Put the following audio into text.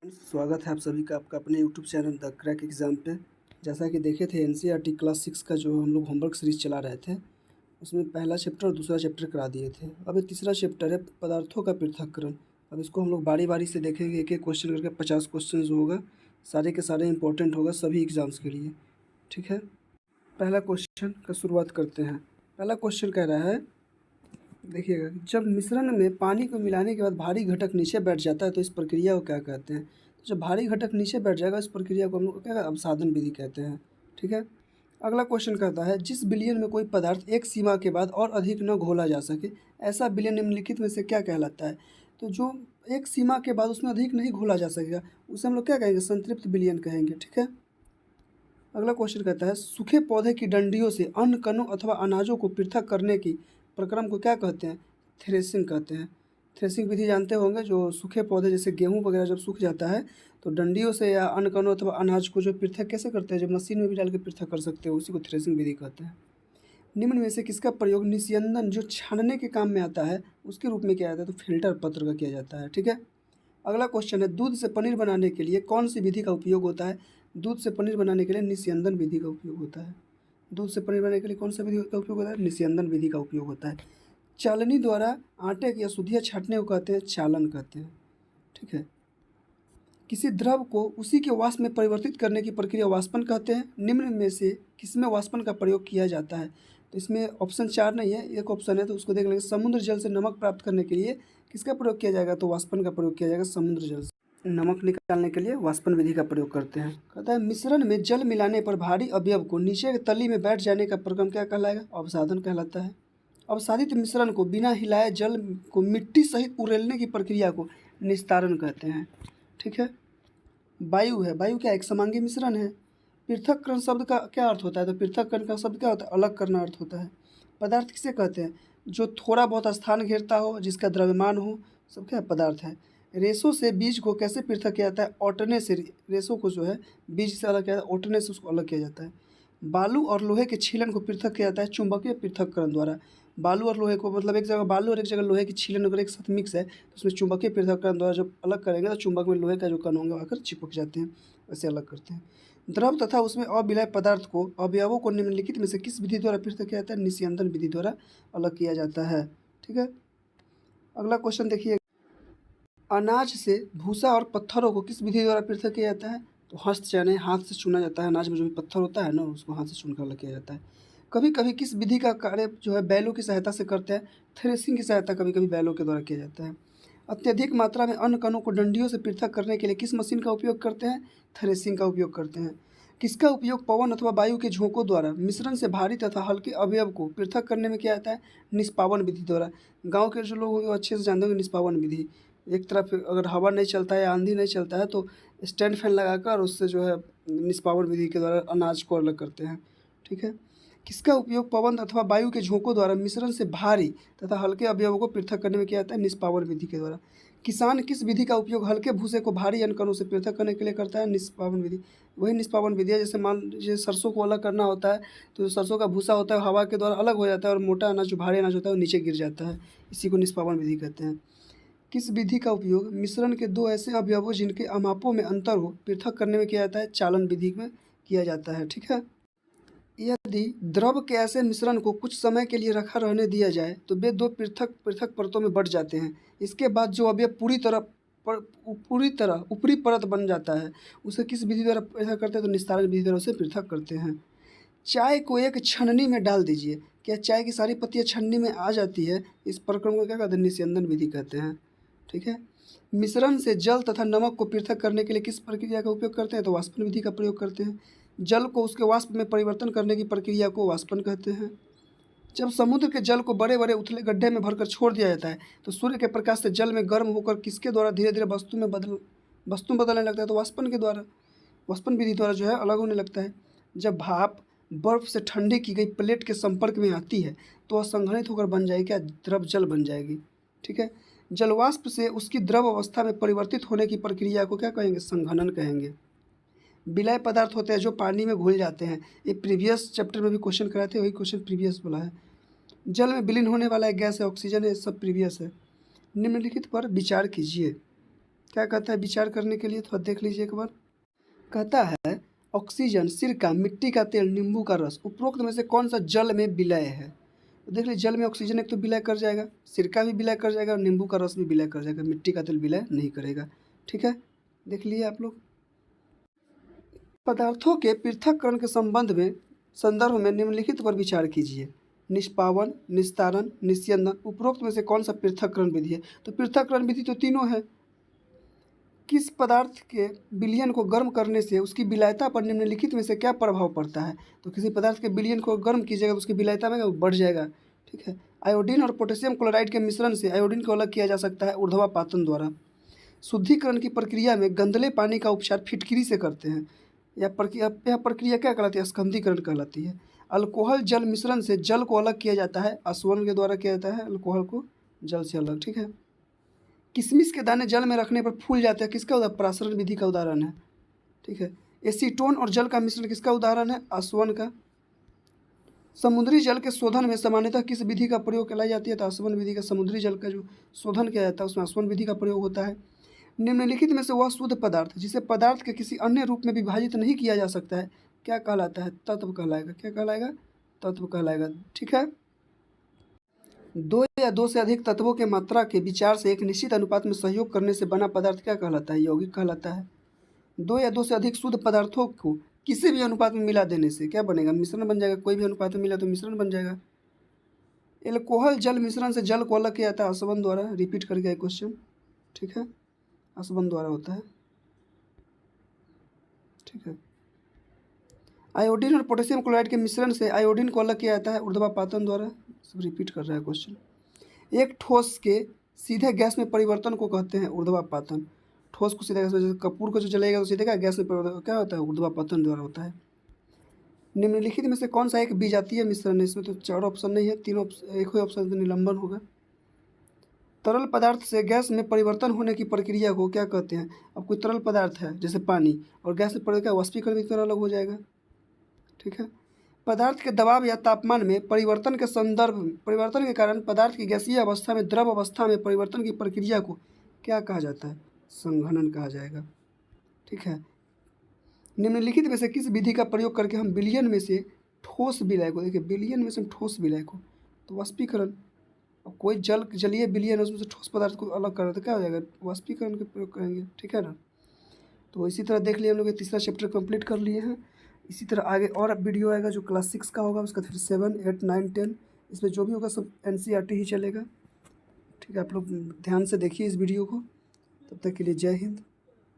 स्वागत है आप सभी का आपका अपने YouTube channel the crack exam पे। जैसा कि देखे थे एनसीईआरटी क्लास 6 का जो हम लोग होमवर्क सीरीज़ चला रहे थे, उसमें पहला चैप्टर और दूसरा चैप्टर करा दिए थे। अब ये तीसरा चैप्टर है पदार्थों का पृथक्करण। अब इसको हम लोग बारी-बारी से देखेंगे, एक-एक क्वेश्चन करके 50 क्वेश्चन जो होगा, सारे के सारे इंपॉर्टेंट होगा सभी एग्ज़ाम्स के लिए। ठीक है? पहला क्वेश्चन का शुरुआत करते हैं। पहला क्वेश्चन कह रहा है, देखिएगा, जब मिश्रण में पानी को मिलाने के बाद भारी घटक नीचे बैठ जाता है तो इस प्रक्रिया को क्या कहते हैं? तो जब भारी घटक नीचे बैठ जाएगा इस प्रक्रिया को हम लोग क्या अवसादन विधि कहते हैं। ठीक है। अगला क्वेश्चन कहता है, जिस विलयन में कोई पदार्थ एक सीमा के बाद और अधिक न घोला जा सके, ऐसा विलयन निम्नलिखित में से क्या कहलाता है? तो जो एक सीमा के बाद उसमें अधिक नहीं घोला जा सकेगा उसे हम लोग क्या कहेंगे? संतृप्त विलयन कहेंगे। ठीक है। अगला क्वेश्चन कहता है, सूखे पौधे की डंडियों से अन्न कणों अथवा अनाजों को पृथक करने की प्रक्रम को क्या कहते हैं? थ्रेसिंग कहते हैं। थ्रेसिंग विधि जानते होंगे, जो सूखे पौधे जैसे गेहूं वगैरह जब सूख जाता है तो डंडियों से या अन्न कणों अथवा अनाज को जो पृथक कैसे करते हैं, जब मशीन में भी डाल के पृथक कर सकते हैं, उसी को थ्रेसिंग विधि कहते हैं। निम्न में से किसका प्रयोग निस्यंदन जो छानने के काम में आता है उसके रूप में किया जाता है? तो फिल्टर पत्र का किया जाता है। ठीक है। अगला क्वेश्चन है, दूध से पनीर बनाने के लिए कौन सी विधि का उपयोग होता है? दूध से पनीर बनाने के लिए निस्यंदन विधि का उपयोग होता है। दूध से पनीर बनाने के लिए कौन सा विधि का उपयोग होता है? निस्यंदन विधि का उपयोग होता है। चालनी द्वारा आटे की अशुद्धियाँ छाँटने को कहते हैं चालन कहते हैं। ठीक है। किसी द्रव को उसी के वाष्प में परिवर्तित करने की प्रक्रिया वाष्पन कहते हैं। निम्न में से किसमें वाष्पन का प्रयोग किया जाता है? तो इसमें ऑप्शन 4 नहीं है, एक ऑप्शन है, तो उसको देख लेंगे। समुद्र जल से नमक प्राप्त करने के लिए किसका प्रयोग किया जाएगा? तो वाष्पन का प्रयोग किया जाएगा समुद्र जल से। नमक निकालने के लिए वाष्पन विधि का प्रयोग करते हैं। कहता है, मिश्रण में जल मिलाने पर भारी अवयव को नीचे की तली में बैठ जाने का प्रक्रम क्या कहलाएगा? अवसादन कहलाता है। अवसादित मिश्रण को बिना हिलाए जल को मिट्टी सहित उड़ेलने की प्रक्रिया को निस्तारण कहते हैं। ठीक है। वायु है, वायु क्या एक समांगी मिश्रण है। पृथक्करण शब्द का क्या अर्थ होता है? तो पृथक्करण का शब्द क्या होता है? अलग करना अर्थ होता है। पदार्थ किसे कहते हैं? जो थोड़ा बहुत स्थान घेरता हो, जिसका द्रव्यमान हो, सब क्या पदार्थ है। रेशों से बीज को कैसे पृथक किया जाता है? ओटने से रेशों को जो है बीज से अलग किया जाता है, ओटने से उसको अलग किया जाता है। बालू और लोहे के छीलन को पृथक किया जाता है चुंबकीय पृथक्करण द्वारा। बालू और लोहे को, मतलब एक जगह बालू और एक जगह लोहे की छीलन अगर एक साथ मिक्स है तो उसमें चुंबकीय पृथक्करण द्वारा जब अलग करेंगे तो चुंबक में लोहे का जो कण होंगे आकर चिपक जाते हैं, वैसे अलग करते हैं। द्रव तथा उसमें अविलय पदार्थ को अवयवों को निम्नलिखित में से किस विधि द्वारा पृथक किया जाता है? निस्यंदन विधि द्वारा अलग किया जाता है। ठीक है। अगला क्वेश्चन देखिए, अनाज से भूसा और पत्थरों को किस विधि द्वारा पृथक किया जाता है? तो हस्त यानी हाथ से चुना जाता है। अनाज में जो भी पत्थर होता है ना, उसको हाथ से चुनकर अलग किया जाता है। कभी कभी किस विधि का कार्य जो है बैलों की सहायता से करते हैं? थ्रेसिंग की सहायता कभी कभी बैलों के द्वारा किया जाता है। अत्यधिक मात्रा में अन्न कणों को डंडियों से पृथक करने के लिए किस मशीन का उपयोग करते हैं? थ्रेसिंग का उपयोग करते हैं। किसका उपयोग पवन अथवा वायु के झोंकों द्वारा मिश्रण से भारी तथा हल्के अवयव को पृथक करने में किया जाता है? निष्पावन विधि द्वारा। गांव के जो लोग होंगे वो अच्छे से जानते होंगे निष्पावन विधि। एक तरफ अगर हवा नहीं चलता है या आंधी नहीं चलता है तो स्टैंड फैन लगाकर उससे जो है निष्पावन विधि के द्वारा अनाज को अलग करते हैं। ठीक है। किसका उपयोग पवन अथवा वायु के झोंकों द्वारा मिश्रण से भारी तथा हल्के अवयवों को पृथक करने में किया जाता है? निष्पावन विधि के द्वारा। किसान किस विधि का उपयोग हल्के भूसे को भारी अन्न कणों से पृथक करने के लिए करता है? निष्पावन विधि। वही निष्पावन विधि है। जैसे मान लीजिए सरसों को अलग करना होता है तो जो सरसों का भूसा होता है हवा के द्वारा अलग हो जाता है और मोटा अनाज जो भारी अनाज होता है वो नीचे गिर जाता है। इसी को निष्पावन विधि कहते हैं। किस विधि का उपयोग मिश्रण के दो ऐसे अवयवों जिनके अमापों में अंतर हो पृथक करने में किया जाता है? चालन विधि में किया जाता है। ठीक है। यदि द्रव के ऐसे मिश्रण को कुछ समय के लिए रखा रहने दिया जाए तो वे दो पृथक पृथक परतों में बँट जाते हैं। इसके बाद जो अवयव पूरी तरह ऊपरी परत बन जाता है उसे किस विधि द्वारा पृथक करते हैं? तो निस्तारण विधि द्वारा उसे पृथक करते हैं। चाय को एक छन्नी में डाल दीजिए, क्या चाय की सारी पत्तियां छन्नी में आ जाती है? इस प्रक्रम को क्या कहते हैं? निस्यंदन विधि कहते हैं। ठीक है। मिश्रण से जल तथा नमक को पृथक करने के लिए किस प्रक्रिया का उपयोग करते हैं? तो वाष्पन विधि का प्रयोग करते हैं। जल को उसके वाष्प में परिवर्तन करने की प्रक्रिया को वाष्पन कहते हैं। जब समुद्र के जल को बड़े बड़े उथले गड्ढे में भरकर छोड़ दिया जाता है तो सूर्य के प्रकाश से जल में गर्म होकर किसके द्वारा धीरे धीरे वस्तु में बदलने लगता है? तो वाष्पन के द्वारा, वाष्पन विधि द्वारा जो है अलग होने लगता है। जब भाप बर्फ से ठंडी की गई प्लेट के संपर्क में आती है तो वह संघनित होकर बन जाएगी क्या? द्रव जल बन जाएगी। ठीक है। जलवाष्प से उसकी द्रव अवस्था में परिवर्तित होने की प्रक्रिया को क्या कहेंगे? संघनन कहेंगे। विलय पदार्थ होते हैं जो पानी में घुल जाते हैं। ये प्रीवियस चैप्टर में भी क्वेश्चन कराए थे, वही क्वेश्चन प्रीवियस बोला है। जल में विलीन होने वाला एक गैस है ऑक्सीजन है, सब प्रीवियस है। निम्नलिखित पर विचार कीजिए। क्या कहता है विचार करने के लिए, थोड़ा देख लीजिए एक बार। कहता है ऑक्सीजन, सिरका, मिट्टी का तेल, नींबू का रस, उपरोक्त में से कौन सा जल में विलय है। तो देख लीजिए जल में ऑक्सीजन एक तो विलय कर जाएगा, सिरका भी विलय कर जाएगा और नींबू का रस भी विलय कर जाएगा, मिट्टी का तेल विलय नहीं करेगा। ठीक है, देख लिए आप लोग। पदार्थों के पृथक्करण के संदर्भ में निम्नलिखित पर विचार कीजिए। निष्पावन, निस्तारण, निस्यंदन, उपरोक्त में से कौन सा पृथक्करण विधि है। तो पृथक्करण विधि तो तीनों है। किस पदार्थ के विलयन को गर्म करने से उसकी विलायता पर निम्नलिखित में से क्या प्रभाव पड़ता है। तो किसी पदार्थ के विलयन को गर्म कीजिएगा तो उसकी विलायता में बढ़ जाएगा। ठीक है, आयोडीन और पोटेशियम क्लोराइड के मिश्रण से आयोडीन को अलग किया जा सकता है ऊर्ध्वापातन द्वारा। शुद्धिकरण की प्रक्रिया में गंदले पानी का उपचार फिटकिरी से करते हैं। यह प्रक्रिया क्या कहलाती है, स्कंदीकरण कहलाती है। अल्कोहल जल मिश्रण से जल को अलग किया जाता है, आसवन के द्वारा किया जाता है अल्कोहल को जल से अलग। ठीक है, किशमिश के दाने जल में रखने पर फूल जाते हैं, किसका उदाहरण, परासरण विधि का उदाहरण है। ठीक है, एसीटोन और जल का मिश्रण किसका उदाहरण है, आसवन का। समुद्री जल के शोधन में सामान्यतः किस विधि का प्रयोग किया जाती है, तो आसवन विधि का। समुद्री जल का जो शोधन किया जाता है उसमें आसवन विधि का प्रयोग होता है। निम्नलिखित में से वह शुद्ध पदार्थ जिसे पदार्थ के किसी अन्य रूप में विभाजित नहीं किया जा सकता है क्या कहलाता है, तत्व कहलाएगा। क्या कहलाएगा, तत्व कहलाएगा। ठीक है, दो या दो से अधिक तत्वों के मात्रा के विचार से एक निश्चित अनुपात में सहयोग करने से बना पदार्थ क्या कहलाता है, यौगिक कहलाता है। दो या दो से अधिक शुद्ध पदार्थों को किसी भी अनुपात में मिला देने से क्या बनेगा, मिश्रण बन जाएगा। कोई भी अनुपात में मिला तो मिश्रण बन जाएगा। एल्कोहल जल मिश्रण से जल को अलग किया जाता है आसवन द्वारा। रिपीट करके एक क्वेश्चन। ठीक है, आसवन द्वारा होता है। ठीक है, आयोडीन और पोटेशियम क्लोराइड के मिश्रण से आयोडीन को अलग किया जाता है ऊर्ध्वापातन द्वारा। सब रिपीट कर रहा है क्वेश्चन। एक ठोस के सीधे गैस में परिवर्तन को कहते हैं ऊर्ध्वापातन। ठोस को सीधे गैस में, जैसे कपूर को जो जलेगा तो सीधे क्या गैस में परिवर्तन क्या होता है, ऊर्ध्वापातन द्वारा होता है। निम्नलिखित में से कौन सा एक विजातीय मिश्रण है। इसमें तो 4 ऑप्शन नहीं है, 3 ऑप्शन, एक ही ऑप्शन तो निलंबन होगा। तरल पदार्थ से गैस में परिवर्तन होने की प्रक्रिया को क्या कहते हैं। अब कोई तरल पदार्थ है जैसे पानी और गैस में परिवर्तन, वाष्पीकरण भी अलग हो जाएगा। ठीक है, पदार्थ के दबाव या तापमान में परिवर्तन के कारण पदार्थ की गैसीय अवस्था में द्रव अवस्था में परिवर्तन की प्रक्रिया को क्या कहा जाता है, संघनन कहा जाएगा। ठीक है, निम्नलिखित में से किस विधि का प्रयोग करके हम विलयन में से ठोस विलय को, देखिए विलयन में से ठोस विलय को, तो वाष्पीकरण। अब कोई जलीय विलयन उसमें से ठोस पदार्थ को अलग करना तो क्या हो जाएगा, वाष्पीकरण का प्रयोग करेंगे। ठीक है ना, तो इसी तरह देख लिए हम लोग तीसरा चैप्टर कंप्लीट कर लिए हैं। इसी तरह आगे और वीडियो आएगा जो क्लास 6 का होगा, उसका फिर 7, 8, 9, 10 इसमें जो भी होगा सब NCERT ही चलेगा। ठीक है, आप लोग ध्यान से देखिए इस वीडियो को। तब तक के लिए जय हिंद।